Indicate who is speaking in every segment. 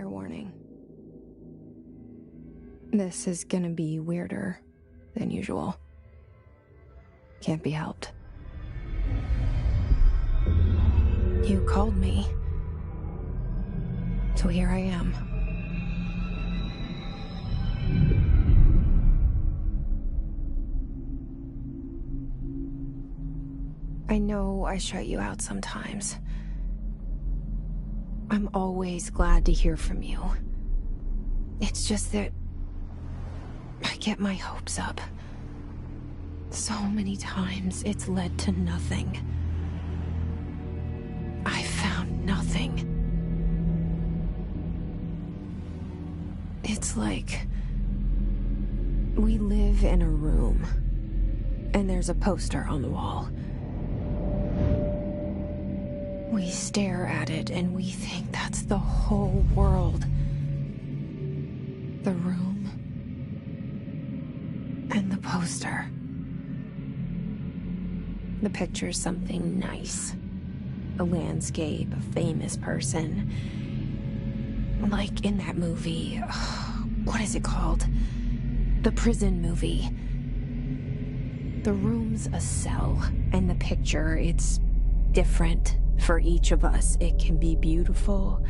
Speaker 1: Fair warning. This is gonna be weirder than usual. Can't be helped. You called me. So here I am. I know I shut you out sometimes. I'm always glad to hear from you. It's just that I get my hopes up. So many times it's led to nothing. I found nothing. It's like we live in a room, and there's a poster on the wall. We stare at it and we think that's the whole world. The room and the poster. The picture's something nice. A landscape, a famous person. Like in that movie, what is it called? The prison movie. The room's a cell, and the picture, it's different for each of us. It can be beautiful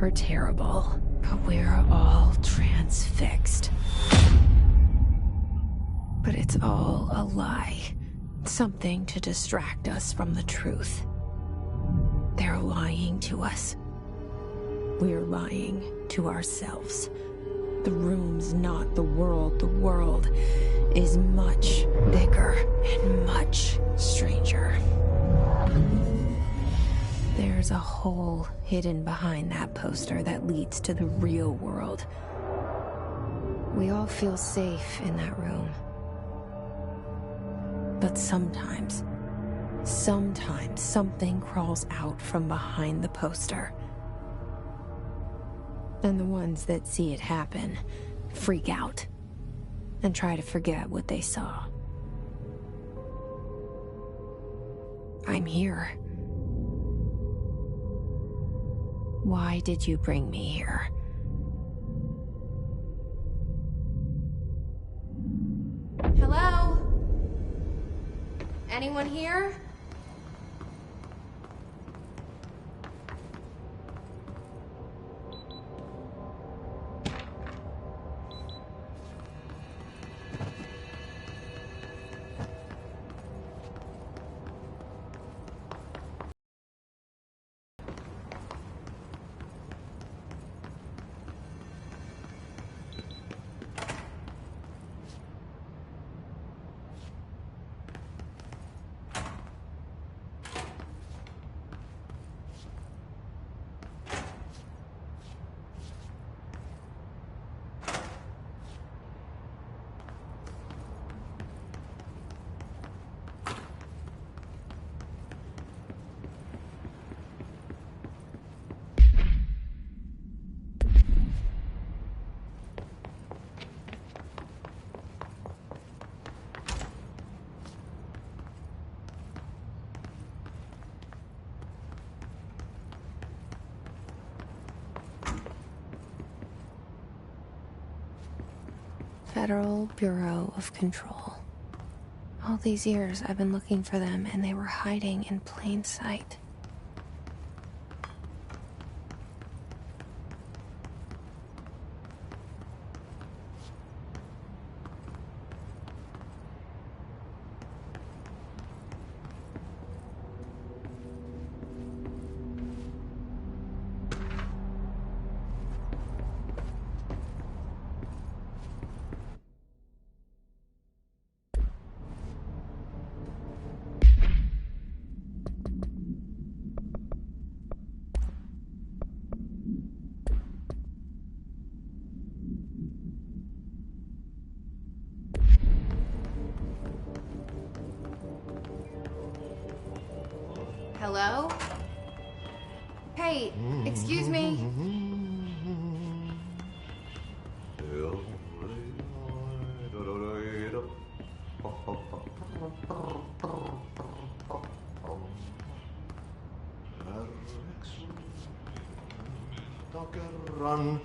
Speaker 1: or terrible, but we're all transfixed. But it's all a lie. Something to distract us from the truth. They're lying to us. We're lying to ourselves. The room's not the world. The world is much bigger and much stranger. There's a hole hidden behind that poster that leads to the real world. We all feel safe in that room. But sometimes something crawls out from behind the poster. And the ones that see it happen freak out and try to forget what they saw. I'm here. Why did you bring me here? Hello? Anyone here? Federal Bureau of Control. All these years I've been looking for them, and they were hiding in plain sight. Hello? Hey, excuse me.
Speaker 2: kerran.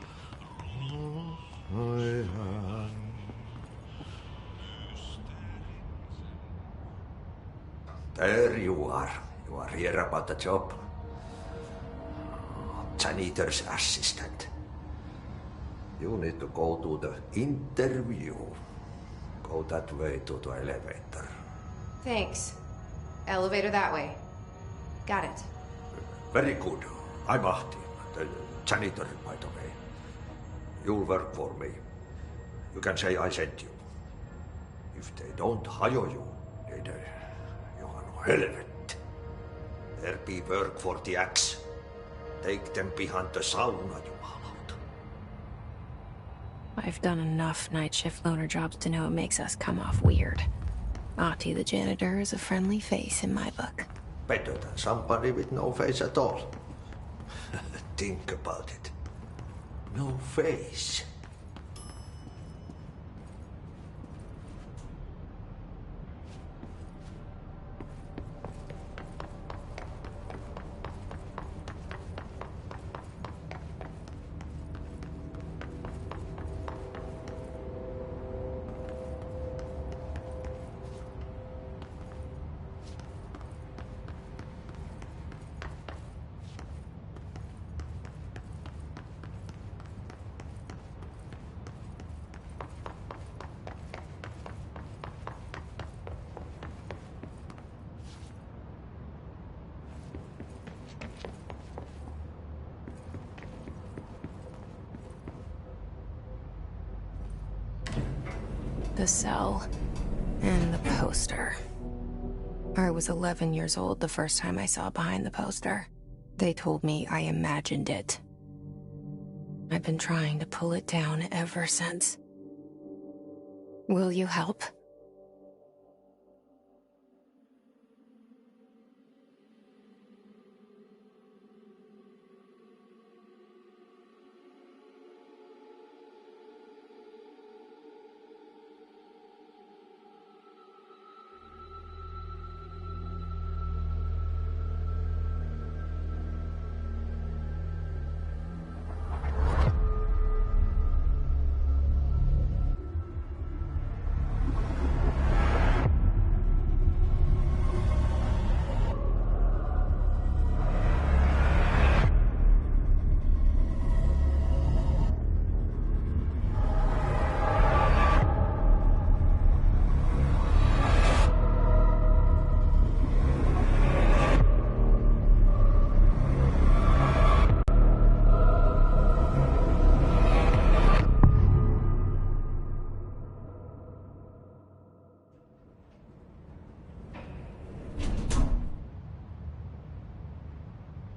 Speaker 2: There you are. You are here about the job. Janitor's assistant. You need to go to the interview. Go that way to the elevator.
Speaker 3: Thanks. Elevator that way. Got it.
Speaker 2: Very good. I'm Ahti, the janitor, by the way. You'll work for me. You can say I sent you. If they don't hire you, then you are no helvet. There be work for the axe. Take them behind the sauna, jumalauta.
Speaker 1: I've done enough night shift loner jobs to know it makes us come off weird. Ahti the janitor is a friendly face in my book.
Speaker 2: Better than somebody with no face at all. Think about it. No face.
Speaker 1: The cell and the poster. I was 11 years old the first time I saw behind the poster. They told me I imagined it. I've been trying to pull it down ever since. Will you help?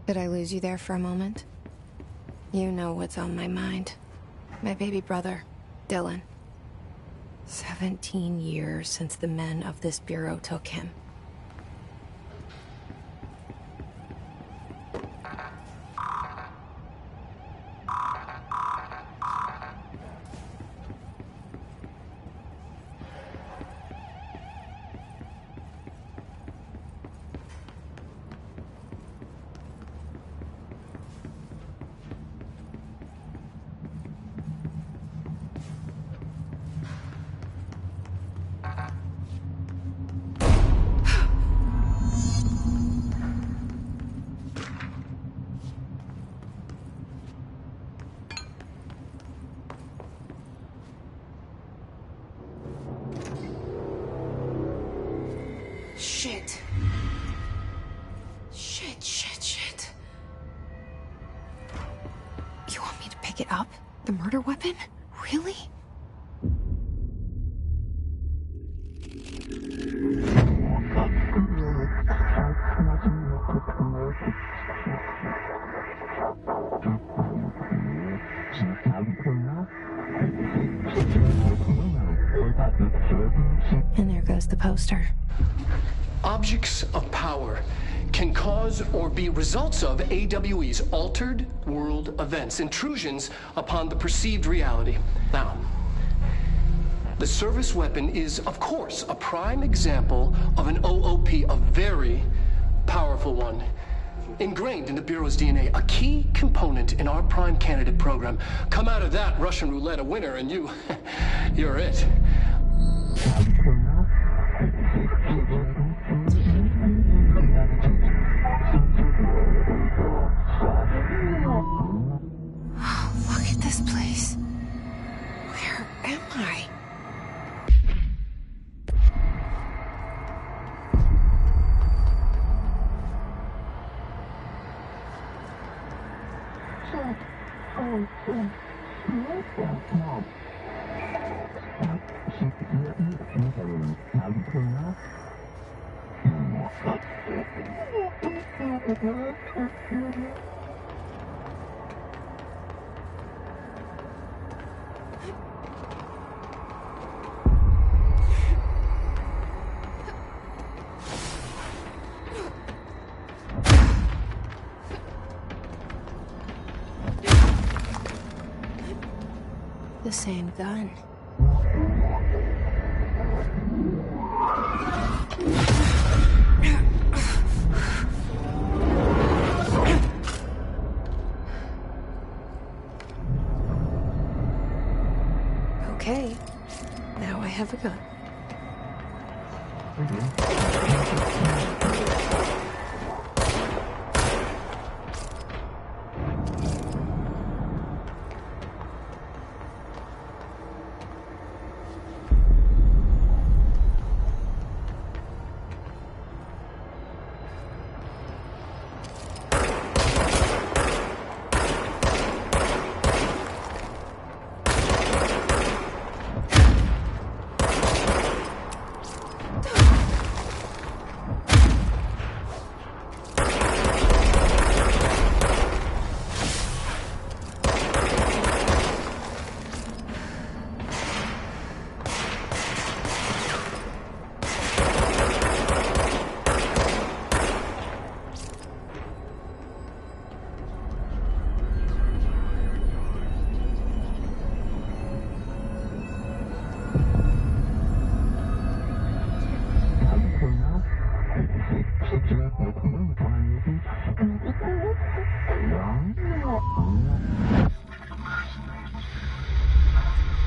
Speaker 1: Did I lose you there for a moment? You know what's on my mind. My baby brother, Dylan. 17 years since the men of this bureau took him. Shit. Shit. You want me to pick it up? The murder weapon? Really? And there goes the poster.
Speaker 4: Objects of power can cause or be results of AWE's altered world events, intrusions upon the perceived reality. Now, the service weapon is, of course, a prime example of an OOP, a very powerful one. ingrained in the Bureau's DNA, a key component in our prime candidate program. Come out of that Russian roulette a winner, and you're it.
Speaker 1: Look at this place. Where am I? The same gun. Okay, now I have a gun.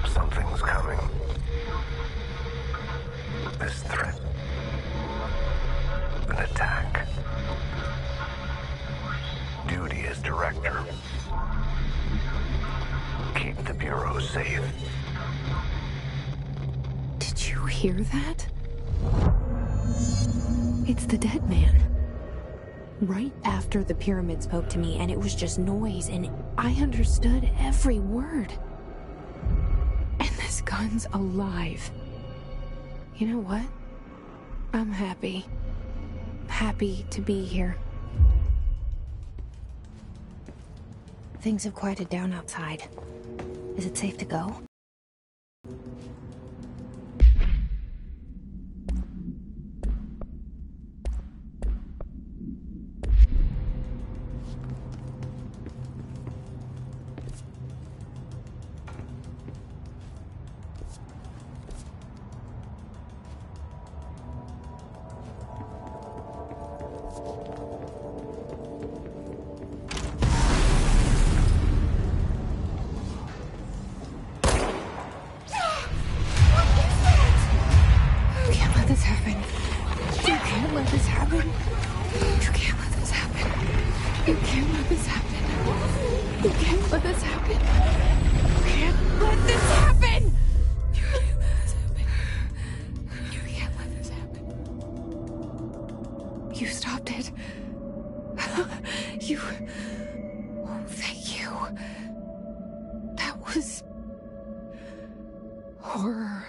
Speaker 5: Something's coming. This threat. An attack. Duty as director. Keep the Bureau safe.
Speaker 1: Did you hear that? It's the dead man. Right after the pyramid spoke to me, and it was just noise, and I understood every word. And this gun's alive. You know what? I'm happy. Happy to be here. Things have quieted down outside. Is it safe to go? You stopped it. You... Oh, thank you. That was... horror.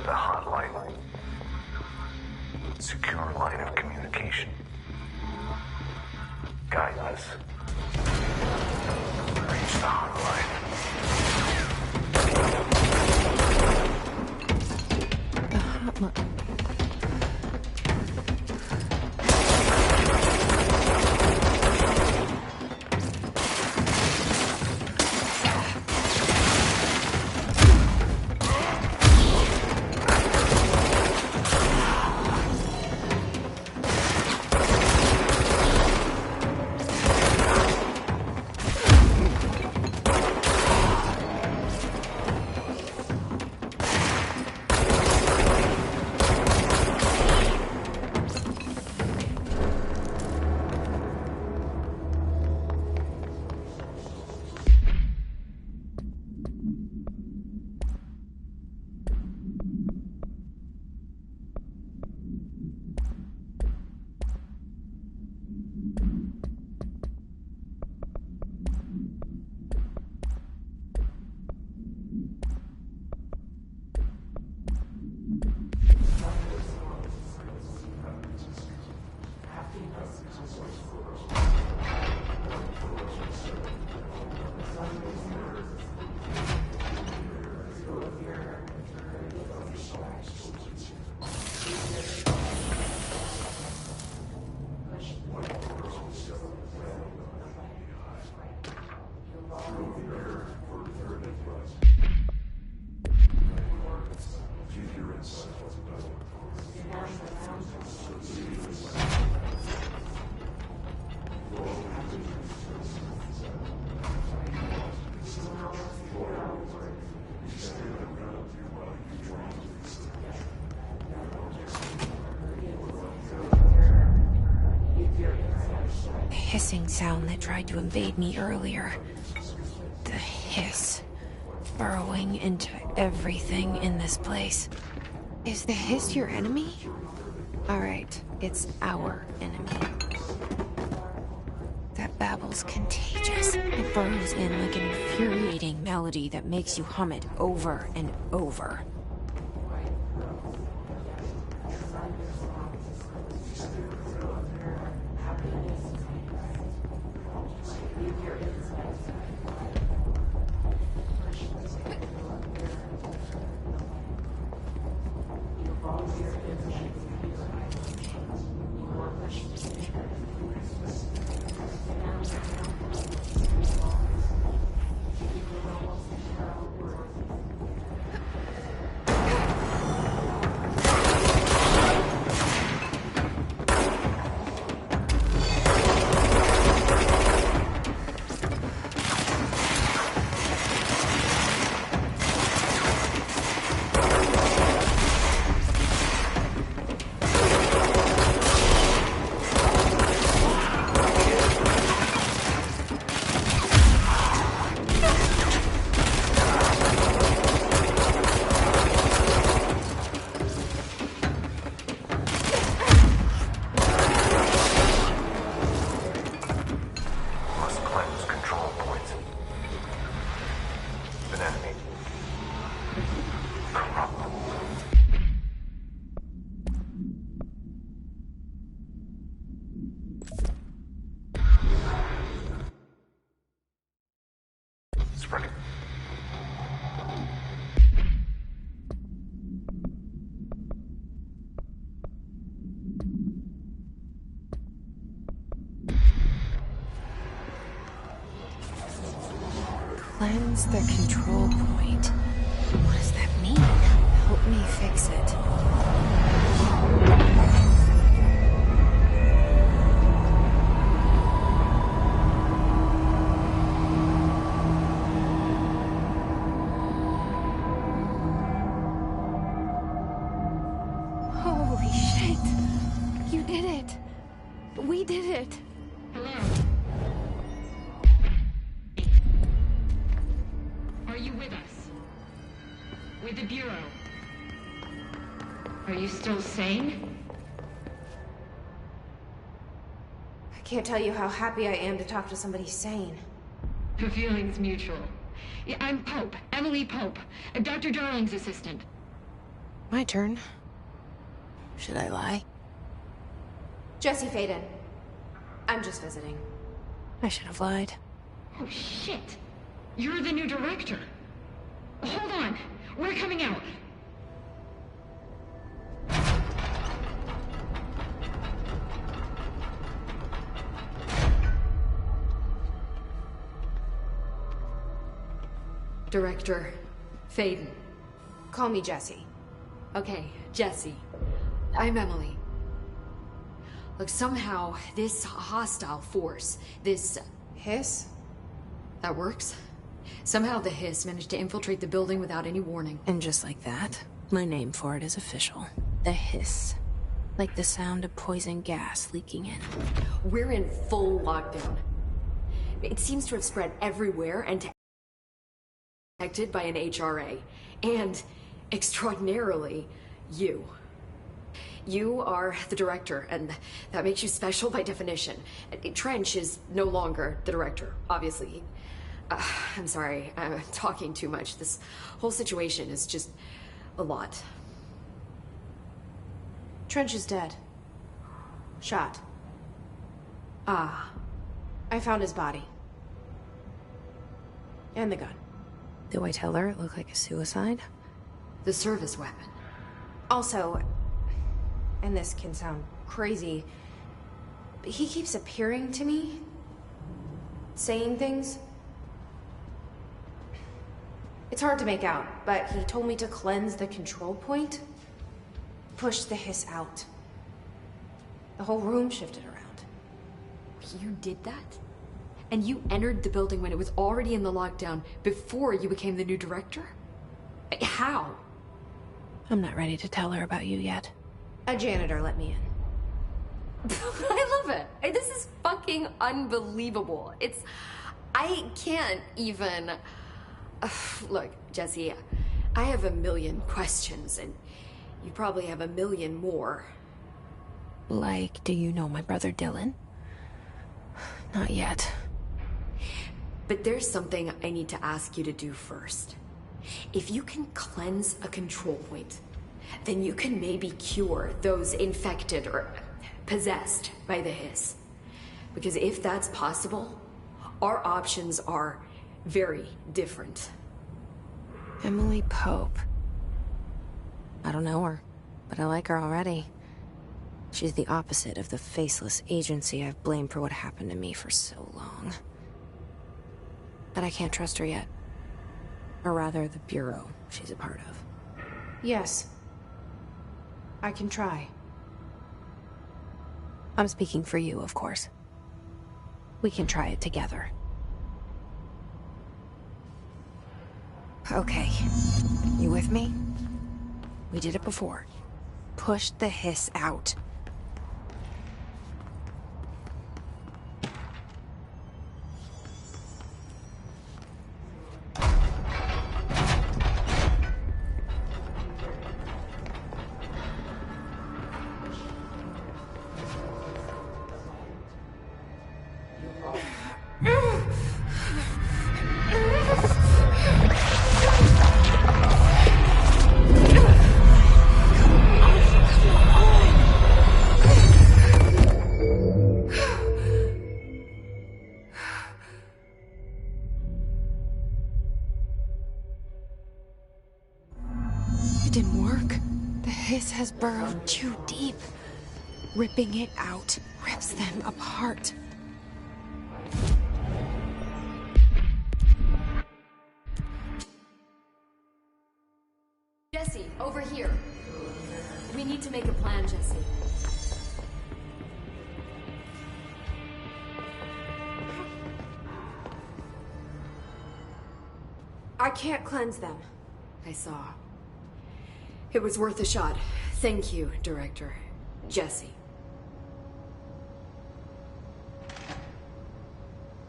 Speaker 5: The hotline. Secure line of communication. Guidance. Reach the hotline.
Speaker 1: Hissing sound that tried to invade me earlier. The hiss. Burrowing into everything in this place. Is the hiss your enemy? Alright, it's our enemy. That babble's contagious. It burrows in like an infuriating melody that makes you hum it over and over. Cleanse the control point. What does that mean? Help me fix it. Holy shit! You did it! We did it!
Speaker 6: Are you with us? With the Bureau? Are you still sane?
Speaker 3: I can't tell you how happy I am to talk to somebody sane.
Speaker 6: The feeling's mutual. Yeah, I'm Pope, Emily Pope, Dr. Darling's assistant.
Speaker 1: My turn. Should I lie?
Speaker 3: Jesse Faden. I'm just visiting.
Speaker 1: I should have lied.
Speaker 6: Oh, shit. You're the new director. Hold on. We're coming out.
Speaker 7: Director Faden.
Speaker 3: Call me Jessie.
Speaker 7: Okay, Jessie. I'm Emily. Look, somehow this hostile force, this...
Speaker 3: Hiss?
Speaker 7: That works? Somehow the Hiss managed to infiltrate the building without any warning.
Speaker 1: And just like that, my name for it is official. The Hiss. Like the sound of poison gas leaking in.
Speaker 7: We're in full lockdown. It seems to have spread everywhere and detected by an HRA. And, extraordinarily, you. You are the director, and that makes you special by definition. Trench is no longer the director, obviously. I'm sorry, I'm talking too much. This whole situation is just a lot.
Speaker 3: Trench is dead. Shot.
Speaker 7: Ah.
Speaker 3: I found his body. And the gun.
Speaker 1: Do I tell her it looked like a suicide?
Speaker 7: The service weapon.
Speaker 3: Also, and this can sound crazy, but he keeps appearing to me, saying things. It's hard to make out, but he told me to cleanse the control point, push the Hiss out. The whole room shifted around.
Speaker 7: You did that? And you entered the building when it was already in the lockdown before you became the new director? How?
Speaker 1: I'm not ready to tell her about you yet.
Speaker 3: A janitor let me in.
Speaker 7: I love it. This is fucking unbelievable. I can't even... Look, Jessie, I have a million questions, and you probably have a million more.
Speaker 1: Like, do you know my brother Dylan? Not yet.
Speaker 7: But there's something I need to ask you to do first. If you can cleanse a control point, then you can maybe cure those infected or possessed by the Hiss. Because if that's possible, our options are very different.
Speaker 1: Emily Pope. I don't know her, but I like her already. She's the opposite of the faceless agency I've blamed for what happened to me for so long. But I can't trust her yet. Or rather, the Bureau she's a part of.
Speaker 3: Yes. I can try.
Speaker 1: I'm speaking for you, of course. We can try it together. Okay. You with me? We did it before. Push the Hiss out. It didn't work. The Hiss has burrowed too deep. Ripping it out rips them apart.
Speaker 7: Jessie, over here. We need to make a plan, Jessie.
Speaker 3: I can't cleanse them.
Speaker 7: I saw. It was worth a shot. Thank you, Director. Jessie.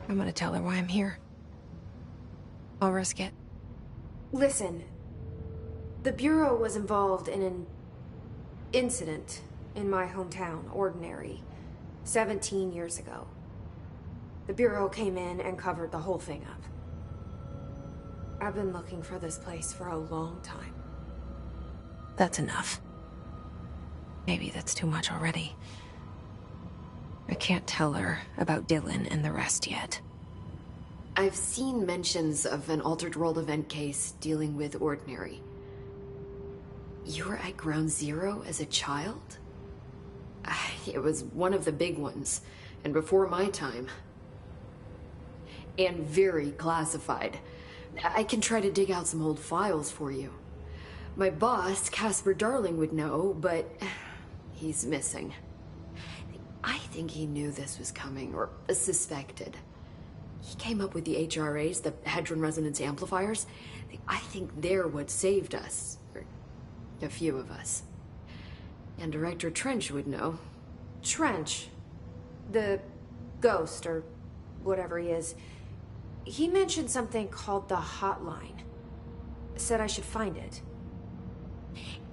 Speaker 1: I'm gonna tell her why I'm here. I'll risk it.
Speaker 3: Listen, the Bureau was involved in an incident in my hometown, Ordinary, 17 years ago. The Bureau came in and covered the whole thing up. I've been looking for this place for a long time.
Speaker 1: That's enough. Maybe that's too much already. I can't tell her about Dylan and the rest yet.
Speaker 7: I've seen mentions of an Altered World event case dealing with Ordinary. You were at Ground Zero as a child? It was one of the big ones, and before my time. And very classified. I can try to dig out some old files for you. My boss, Casper Darling, would know, but he's missing. I think he knew this was coming, or suspected. He came up with the HRAs, the Hadron Resonance Amplifiers. I think they're what saved us. Or a few of us. And Director Trench would know.
Speaker 3: Trench. The ghost, or whatever he is. He mentioned something called the Hotline. Said I should find it.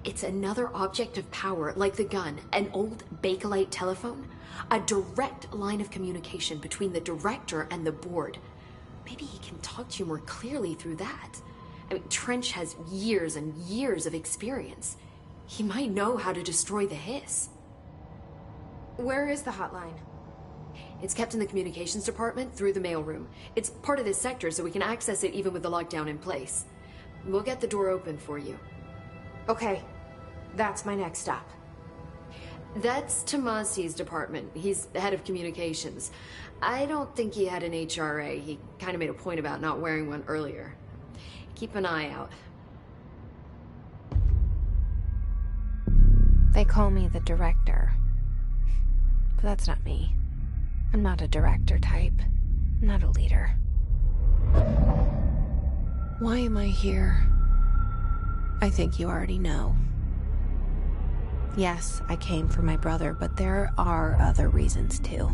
Speaker 7: It's another object of power, like the gun, an old Bakelite telephone. A direct line of communication between the director and the board. Maybe he can talk to you more clearly through that. I mean, Trench has years and years of experience. He might know how to destroy the Hiss.
Speaker 3: Where is the hotline?
Speaker 7: It's kept in the communications department through the mailroom. It's part of this sector, so we can access it even with the lockdown in place. We'll get the door open for you.
Speaker 3: Okay, that's my next stop.
Speaker 7: That's Tomasi's department. He's the head of communications. I don't think he had an HRA. He kind of made a point about not wearing one earlier. Keep an eye out.
Speaker 1: They call me the director. But that's not me. I'm not a director type. I'm not a leader. Why am I here? I think you already know. Yes, I came for my brother, but there are other reasons too.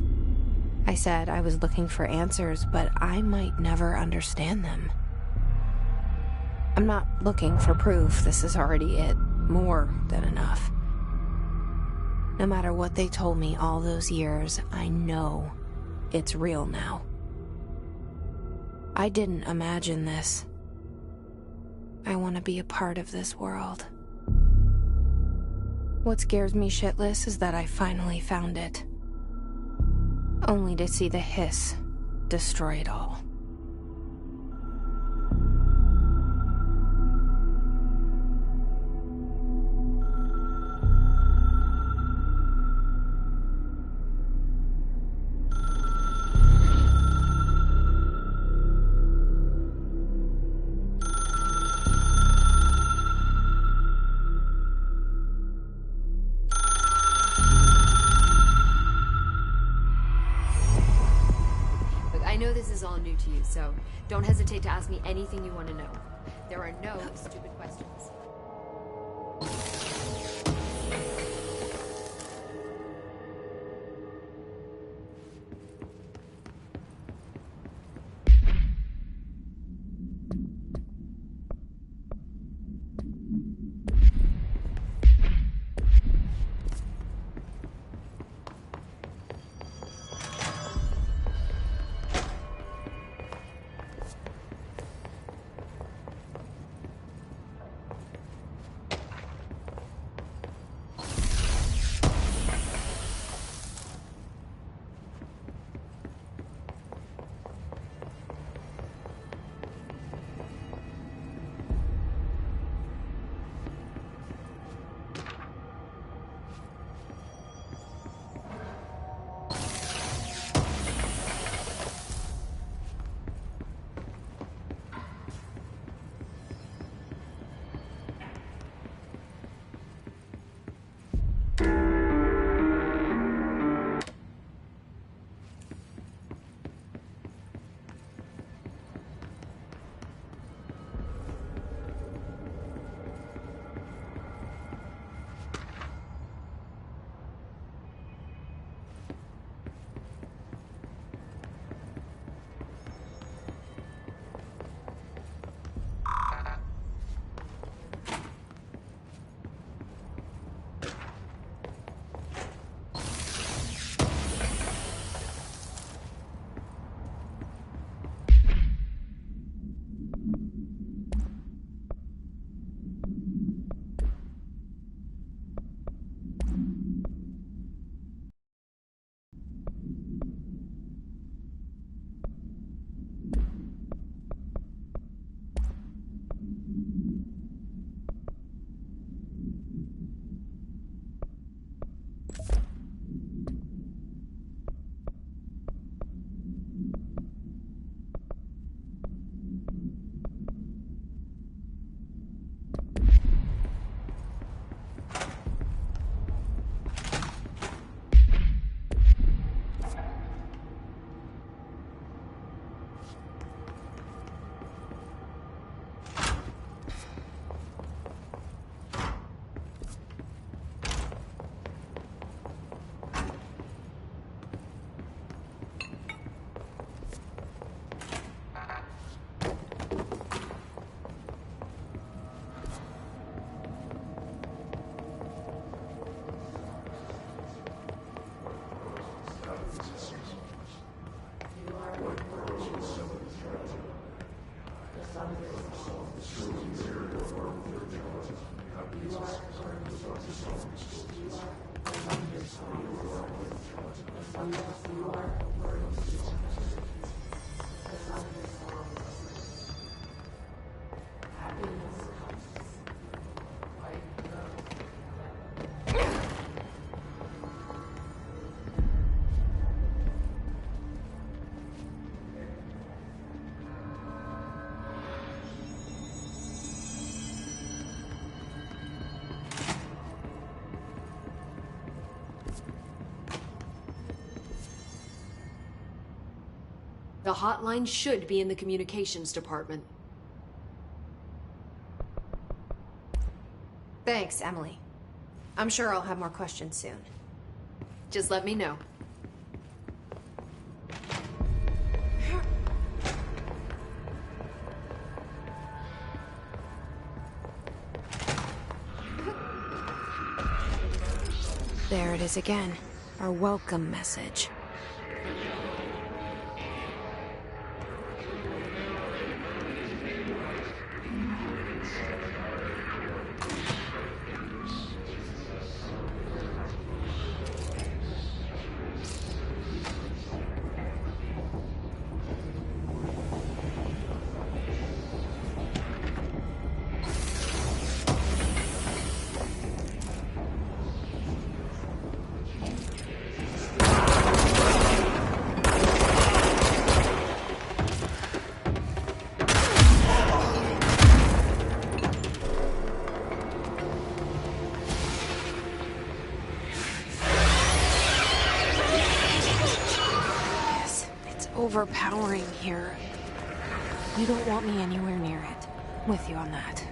Speaker 1: I said I was looking for answers, but I might never understand them. I'm not looking for proof. This is already it. More than enough. No matter what they told me all those years, I know it's real now. I didn't imagine this. I want to be a part of this world. What scares me shitless is that I finally found it. Only to see the Hiss destroy it all.
Speaker 7: I know this is all new to you, so don't hesitate to ask me anything you want to know. There are no stupid questions. The hotline should be in the communications department.
Speaker 3: Thanks, Emily. I'm sure I'll have more questions soon.
Speaker 7: Just let me know.
Speaker 1: There it is again. Our welcome message. Overpowering here. You don't want me anywhere near it. With you on that.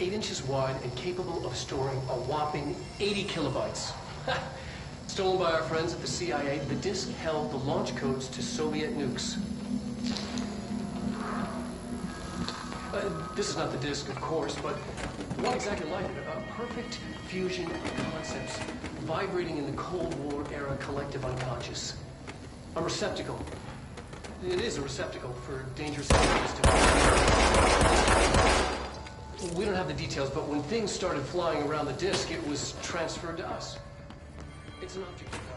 Speaker 4: 8 inches wide and capable of storing a whopping 80 kilobytes. Stolen by our friends at the CIA, the disk held the launch codes to Soviet nukes. This is not the disk, of course, but what exactly like it? A perfect fusion of concepts vibrating in the Cold War era collective unconscious. A receptacle. It is a receptacle for dangerous ideas to... We don't have the details, but when things started flying around the disk, it was transferred to us. It's an object of power.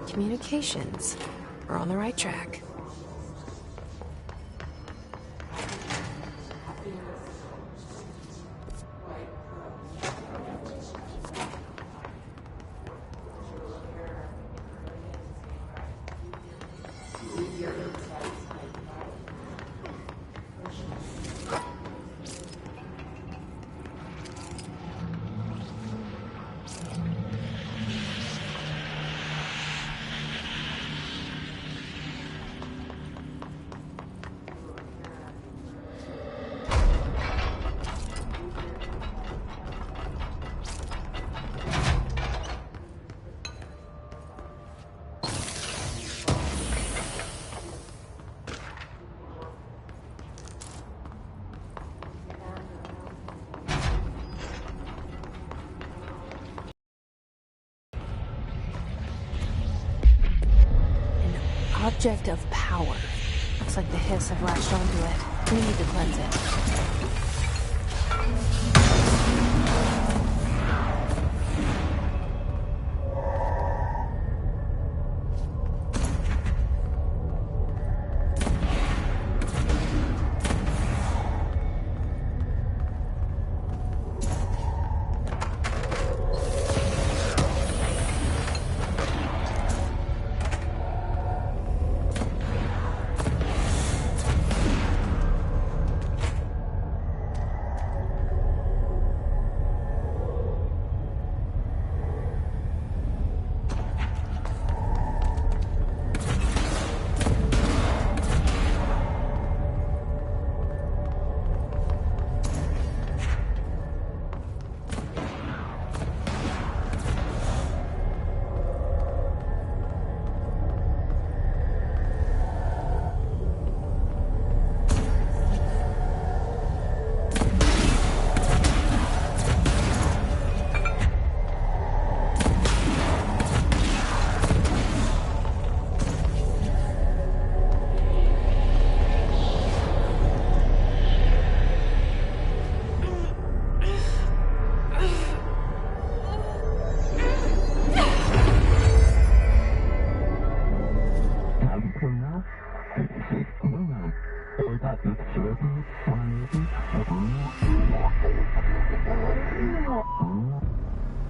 Speaker 1: Communications. We're on the right track. Object of power. Looks like the hiss have latched onto it. We need to cleanse it.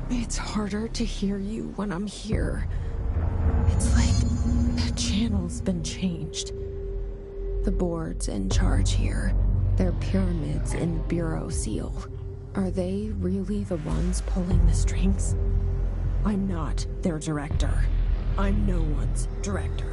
Speaker 1: It's harder to hear you when I'm here. It's like the channel's been changed. The board's in charge here. They're pyramids in the Bureau seal. Are they really the ones pulling the strings? I'm not their director. I'm no one's director.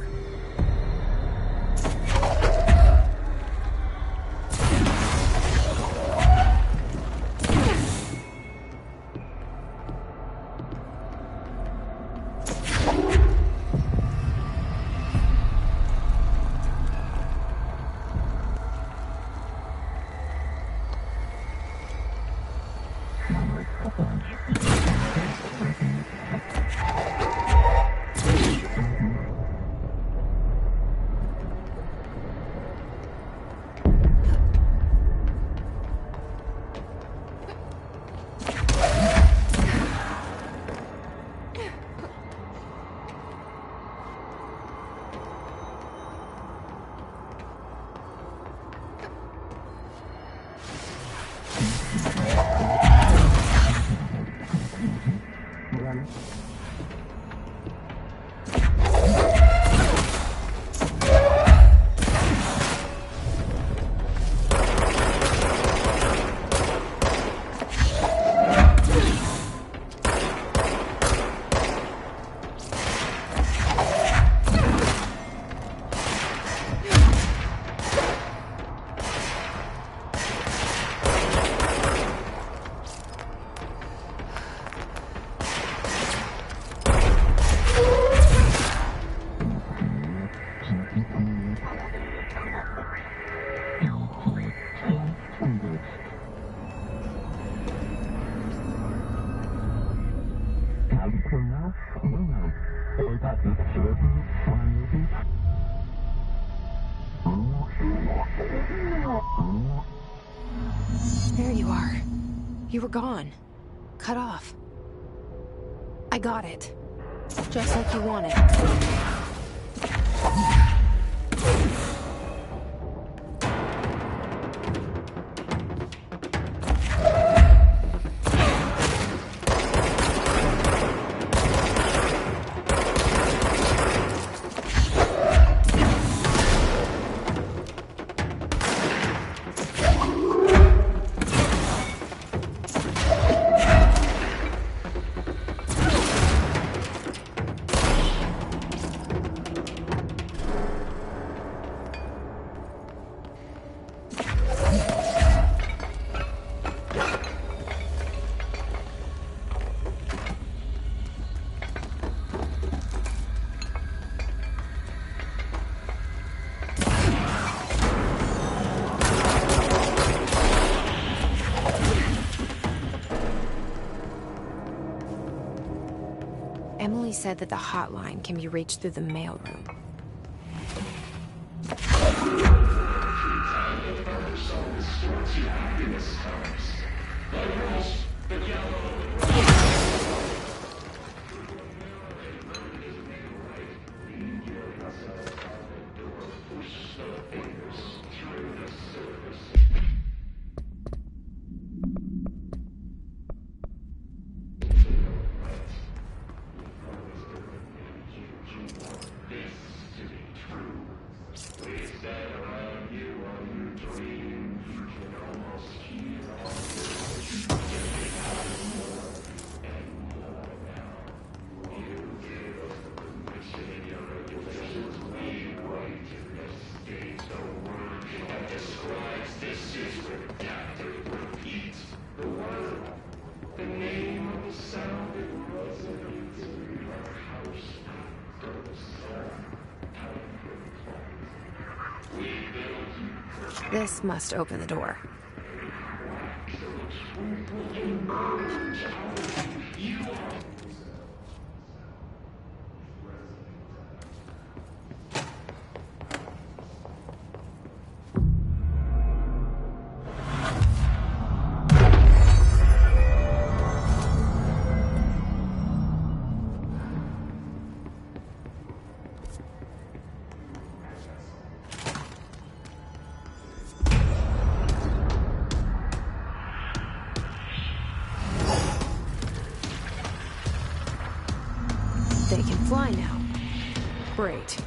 Speaker 1: There you are. You were gone. Cut off. I got it. Just like you wanted. Emily said that the hotline can be reached through the mailroom. This must open the door.
Speaker 3: fly now. Great.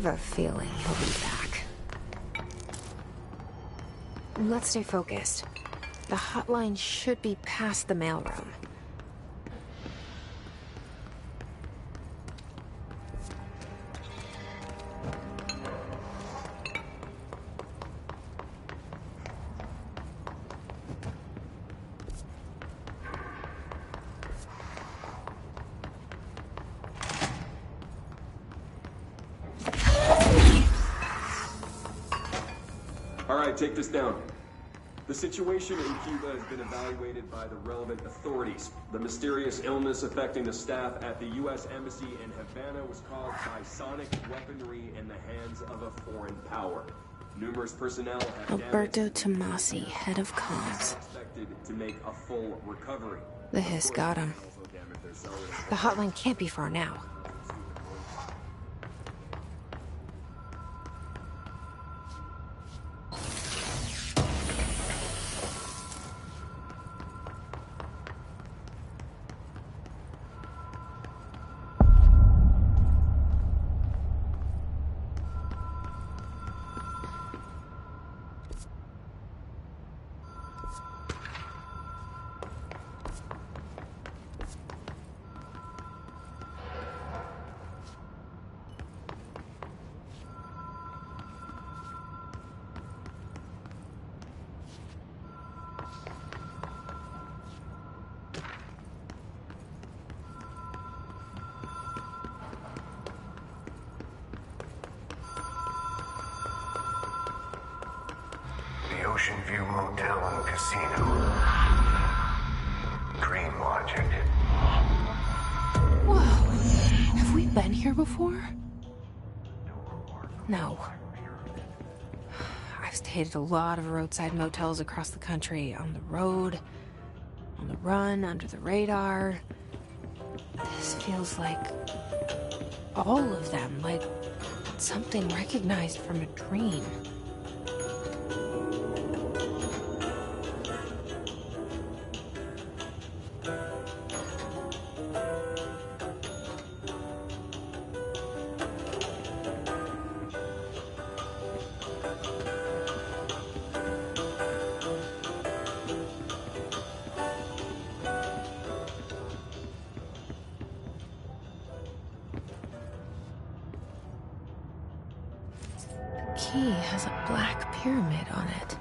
Speaker 1: have a feeling he'll be back. Let's stay focused. The hotline should be past the mailroom.
Speaker 8: Take this down. The situation in Cuba has been evaluated by the relevant authorities. The mysterious illness affecting the staff at the U.S. Embassy in Havana was caused by sonic weaponry in the hands of a foreign power. Numerous personnel have
Speaker 1: Alberto Tomasi, head of comms.
Speaker 8: expected to make a full recovery.
Speaker 1: The hiss got him. The hotline can't be far now.
Speaker 5: The Ocean View Motel and Casino. Dream logic.
Speaker 1: Whoa. Have we been here before? No. I've stayed at a lot of roadside motels across the country, on the road, on the run, under the radar. This feels like all of them, like something recognized from a dream. Key has a black pyramid on it.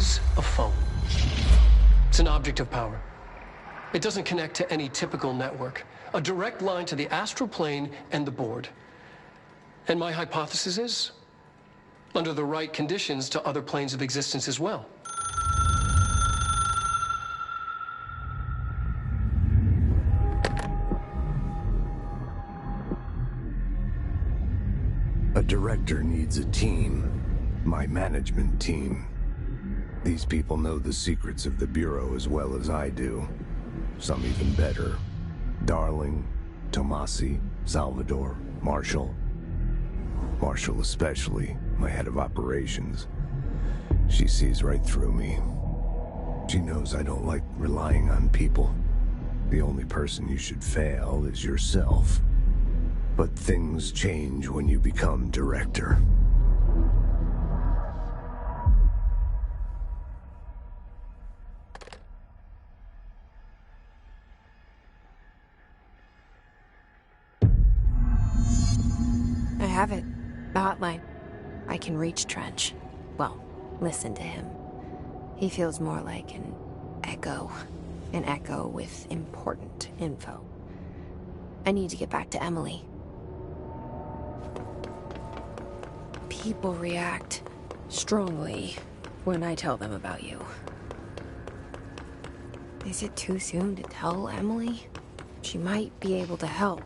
Speaker 4: is a phone. It's an object of power. It doesn't connect to any typical network. A direct line to the astral plane and the board. And my hypothesis is, under the right conditions, to other planes of existence as well.
Speaker 9: A director needs a team. My management team. These people know the secrets of the Bureau as well as I do. Some even better. Darling, Tomasi, Salvador, Marshall. Marshall especially, my head of operations. She sees right through me. She knows I don't like relying on people. The only person you should fail is yourself. But things change when you become director.
Speaker 1: I have it. The hotline. I can reach Trench. Well, listen to him. He feels more like an echo. An echo with important info. I need to get back to Emily. People react strongly when I tell them about you. Is it too soon to tell Emily? She might be able to help.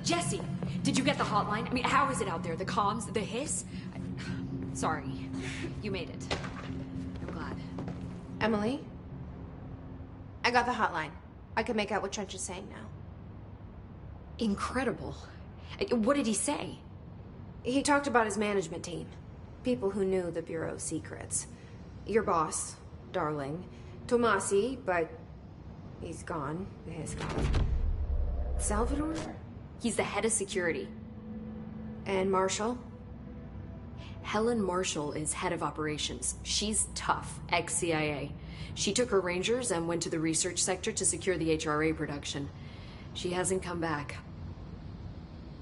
Speaker 7: Jesse, did you get the hotline? I mean, how is it out there? The comms, the hiss? Sorry, you made it. I'm glad.
Speaker 3: Emily? I got the hotline. I can make out what Trench is saying now.
Speaker 7: Incredible. What did he say?
Speaker 3: He talked about his management team. People who knew the Bureau's secrets. Your boss, Darling. Tomasi, but he's gone. He's gone. Salvador?
Speaker 7: He's the head of security.
Speaker 3: And Marshall?
Speaker 7: Helen Marshall is head of operations. She's tough, ex-CIA. She took her Rangers and went to the research sector to secure the HRA production. She hasn't come back.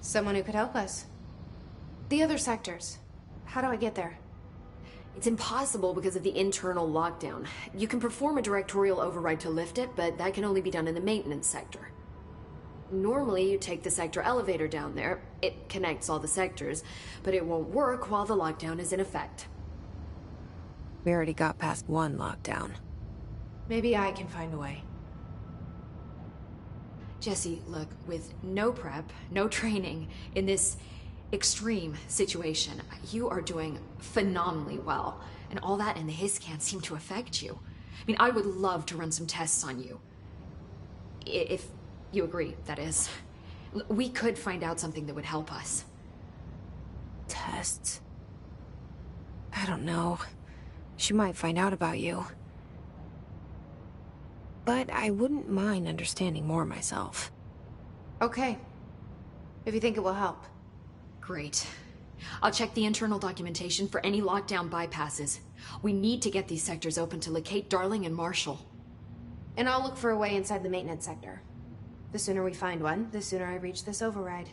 Speaker 3: Someone who could help us. The other sectors. How do I get there?
Speaker 7: It's impossible because of the internal lockdown. You can perform a directorial override to lift it, but that can only be done in the maintenance sector. normally you take the sector elevator down there. It connects all the sectors, but it won't work while the lockdown is in effect.
Speaker 1: We already got past one lockdown.
Speaker 3: Maybe I can find a way.
Speaker 7: Jesse, look, with no prep, no training, in this extreme situation, you are doing phenomenally well. And all that and the hiss can't seem to affect you. I mean, I would love to run some tests on you. If you agree, that is. We could find out something that would help us.
Speaker 1: Tests? I don't know. She might find out about you. But I wouldn't mind understanding more myself.
Speaker 3: Okay. If you think it will help.
Speaker 7: Great. I'll check the internal documentation for any lockdown bypasses. We need to get these sectors open to locate Darling and Marshall.
Speaker 3: And I'll look for a way inside the maintenance sector. The sooner we find one, the sooner I reach this override.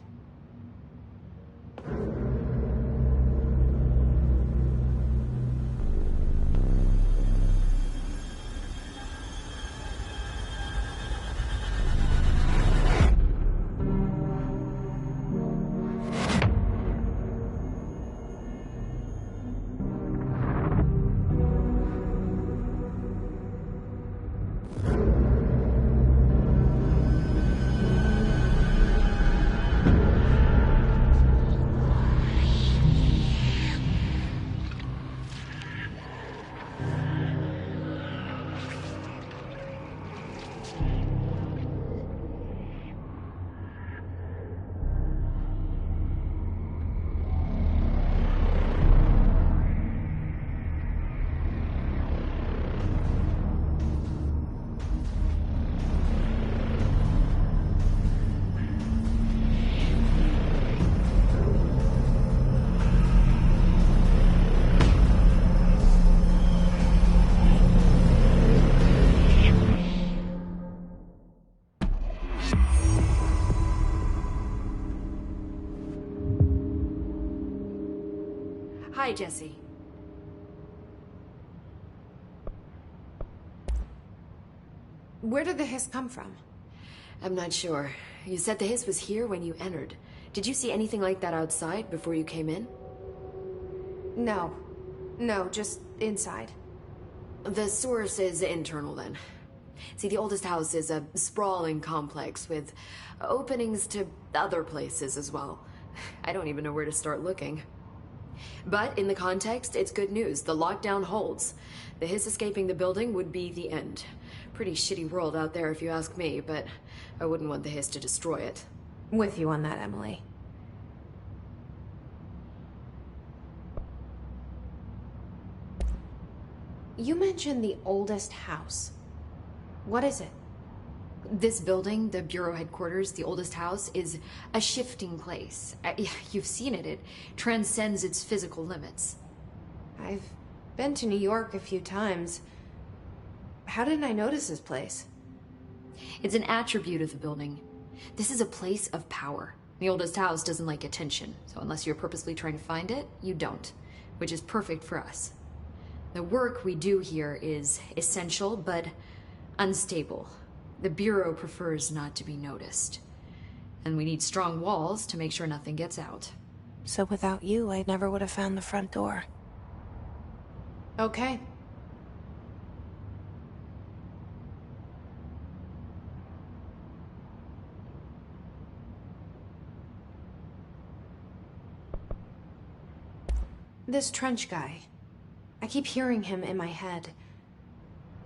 Speaker 7: Hi, Jesse.
Speaker 3: Where did the hiss come from?
Speaker 7: I'm not sure. You said the hiss was here when you entered. Did you see anything like that outside before you came in?
Speaker 3: No. No, just inside.
Speaker 7: The source is internal, then. See, the oldest house is a sprawling complex with openings to other places as well. I don't even know where to start looking. But in the context, it's good news. The lockdown holds. The hiss escaping the building would be the end. Pretty shitty world out there if you ask me, but I wouldn't want the hiss to destroy it.
Speaker 3: With you on that, Emily. You mentioned the oldest house. What is it?
Speaker 7: This building, the Bureau headquarters, the oldest house, is a shifting place. You've seen it. It transcends its physical limits.
Speaker 3: I've been to New York a few times. How didn't I notice this place?
Speaker 7: It's an attribute of the building. This is a place of power. The oldest house doesn't like attention, so unless you're purposely trying to find it, you don't, which is perfect for us. The work we do here is essential, but unstable. The Bureau prefers not to be noticed. And we need strong walls to make sure nothing gets out.
Speaker 1: So without you, I never would have found the front door.
Speaker 3: Okay. This Trench guy. I keep hearing him in my head.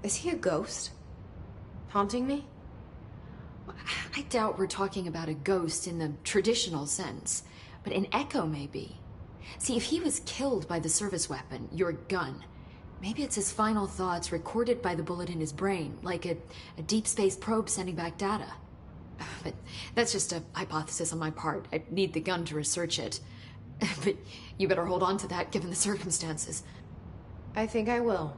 Speaker 3: Is he a ghost? Haunting me?
Speaker 7: I doubt we're talking about a ghost in the traditional sense, but an echo maybe. See, if he was killed by the service weapon, your gun, maybe it's his final thoughts recorded by the bullet in his brain, like a deep space probe sending back data. But that's just a hypothesis on my part. I need the gun to research it. But you better hold on to that given the circumstances.
Speaker 3: I think I will.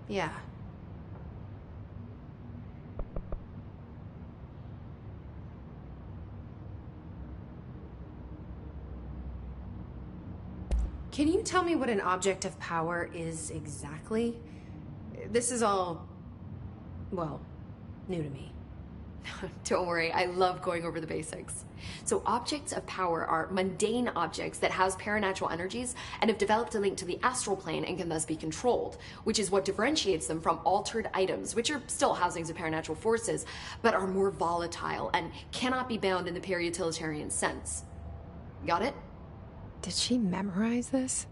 Speaker 3: Yeah. Can you tell me what an object of power is exactly? This is all, well, new to me.
Speaker 7: Don't worry, I love going over the basics. So objects of power are mundane objects that house paranatural energies and have developed a link to the astral plane and can thus be controlled, which is what differentiates them from altered items, which are still housings of paranatural forces, but are more volatile and cannot be bound in the pure utilitarian sense. Got it?
Speaker 1: Did she memorize this?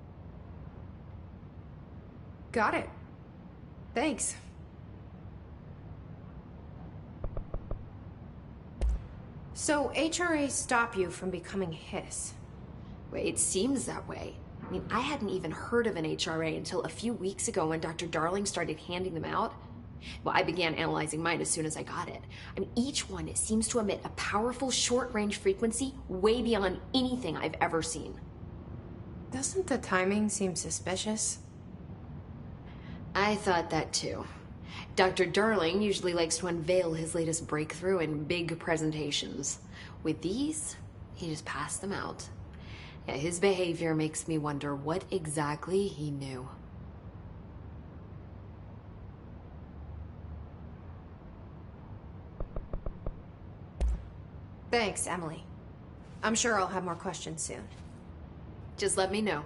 Speaker 3: Got it. Thanks. So HRA stop you from becoming Hiss?
Speaker 7: Wait, it seems that way. I mean, I hadn't even heard of an HRA until a few weeks ago when Dr. Darling started handing them out. Well, I began analyzing mine as soon as I got it. I mean, each one seems to emit a powerful short-range frequency way beyond anything I've ever seen.
Speaker 3: Doesn't the timing seem suspicious?
Speaker 7: I thought that too. Dr. Darling usually likes to unveil his latest breakthrough in big presentations. With these, he just passed them out. Yeah, his behavior makes me wonder what exactly he knew.
Speaker 3: Thanks, Emily. I'm sure I'll have more questions soon.
Speaker 7: Just let me know.